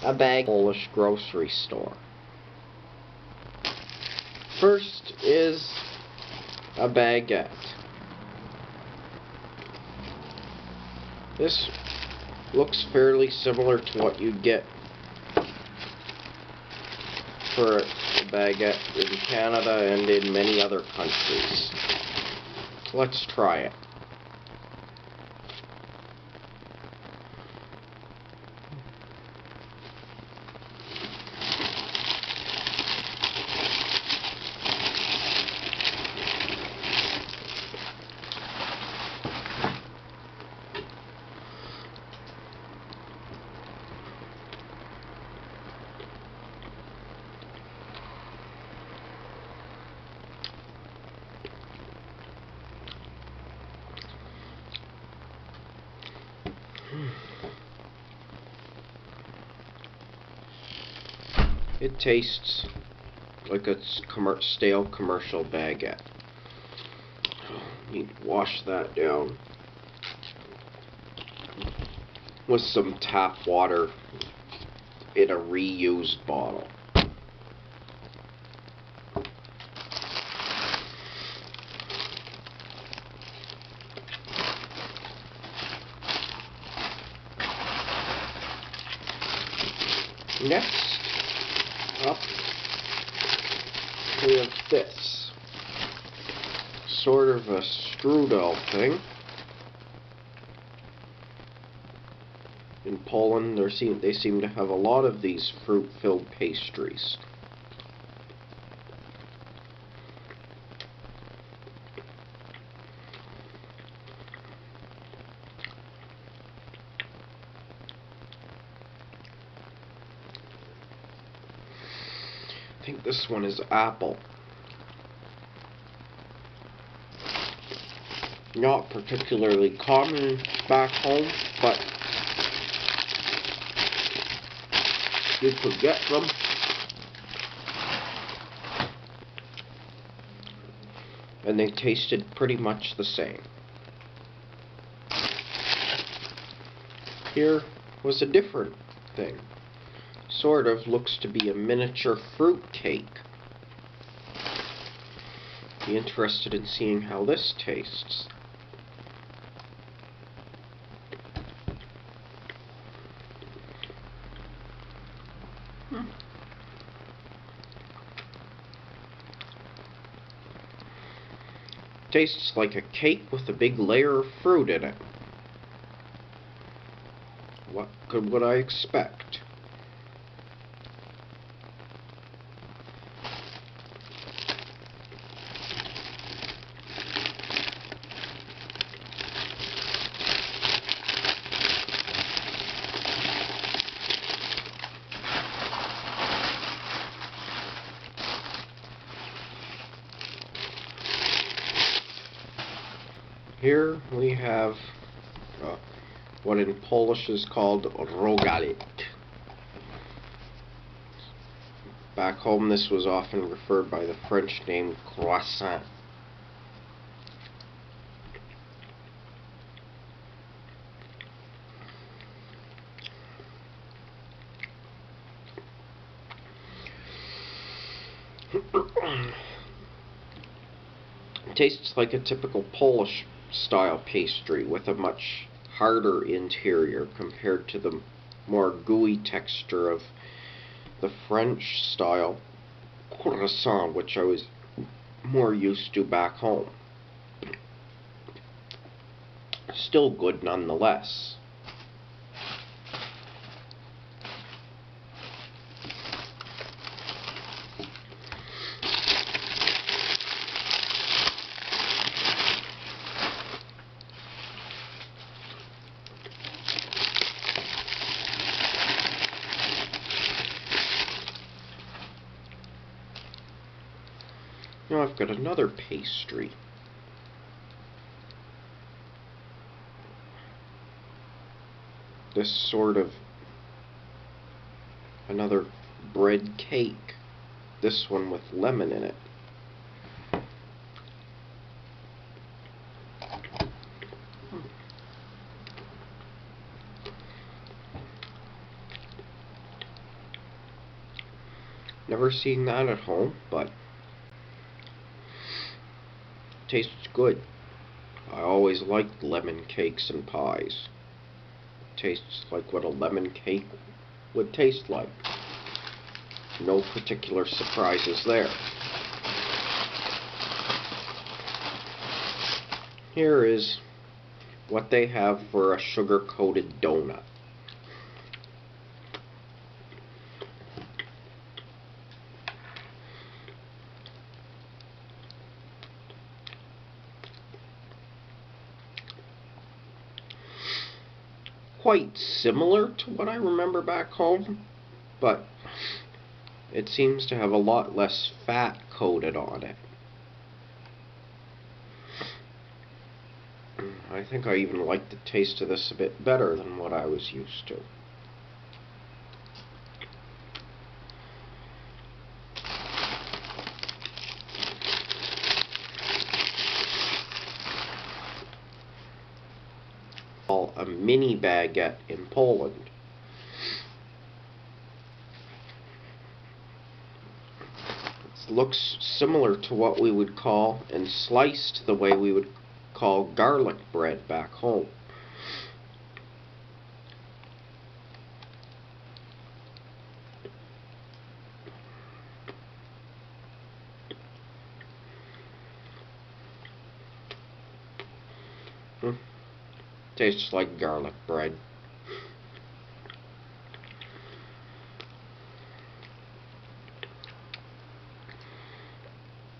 a bag Polish grocery store. First is a baguette. This looks fairly similar to what you'd get for a baguette in Canada and in many other countries. Let's try it. It tastes like a stale commercial baguette. Need to wash that down with some tap water in a reused bottle. Next up, we have this sort of a Strudel thing. In Poland, they seem to have a lot of these fruit-filled pastries. I think this one is apple. Not particularly common back home, but you could get them. And they tasted pretty much the same. Here was a different thing. Sort of looks to be a miniature fruitcake. Be interested in seeing how this tastes. Tastes like a cake with a big layer of fruit in it. What would I expect? Here we have what in Polish is called rogalик. Back home this was often referred by the French name croissant. It tastes like a typical Polish style pastry with a much harder interior compared to the more gooey texture of the French style croissant, which I was more used to back home. Still good nonetheless. Now I've got another pastry. This sort of another bread cake. This one with lemon in it. Never seen that at home, but tastes good. I always liked lemon cakes and pies. Tastes like what a lemon cake would taste like. No particular surprises there. Here is what they have for a sugar-coated donut. Quite similar to what I remember back home, but it seems to have a lot less fat coated on it. I think I even like the taste of this a bit better than what I was used to. A mini baguette in Poland. It looks similar to what we would call, and sliced the way we would call garlic bread back home. Tastes like garlic bread.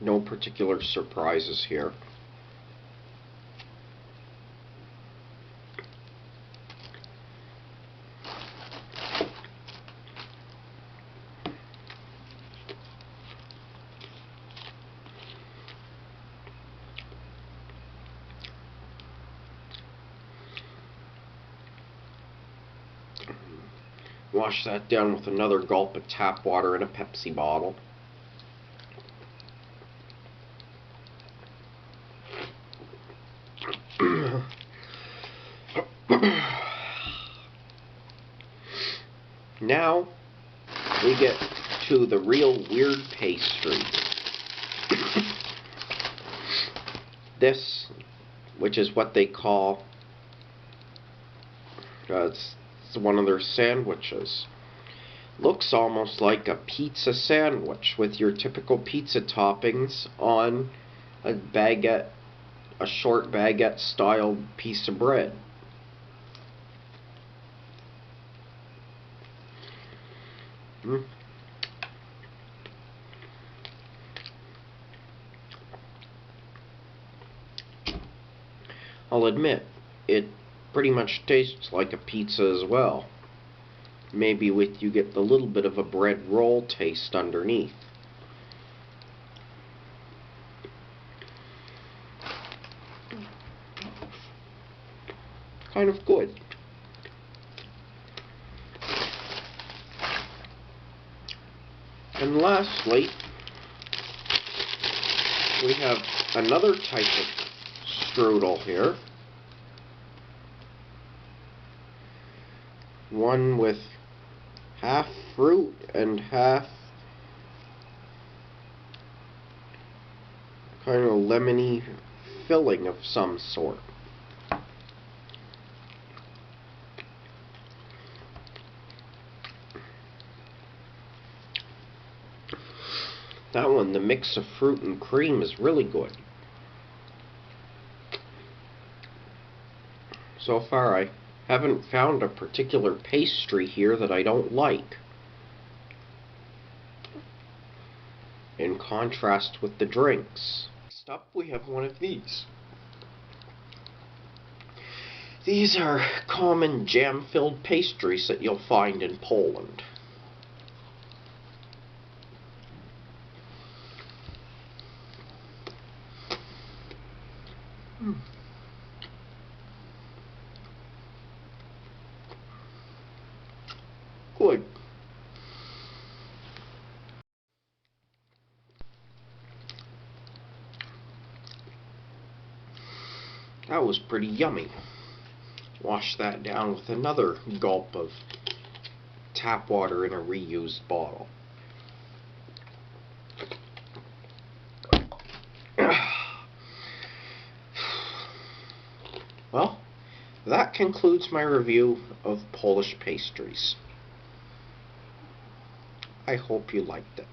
No particular surprises here. Wash that down with another gulp of tap water in a Pepsi bottle. Now we get to the real weird pastry. This, which is what they call, it's one of their sandwiches. Looks almost like a pizza sandwich with your typical pizza toppings on a baguette, a short baguette style piece of bread. I'll admit, it pretty much tastes like a pizza as well. Maybe with you get the little bit of a bread roll taste underneath. Kind of good. And lastly, we have another type of strudel here. One with half fruit and half kind of lemony filling of some sort. That one, the mix of fruit and cream is really good. So far I haven't found a particular pastry here that I don't like. In contrast with the drinks. Next up we have one of these. These are common jam-filled pastries that you'll find in Poland. Good. That was pretty yummy. Wash that down with another gulp of tap water in a reused bottle. Well, that concludes my review of Polish pastries. I hope you liked it.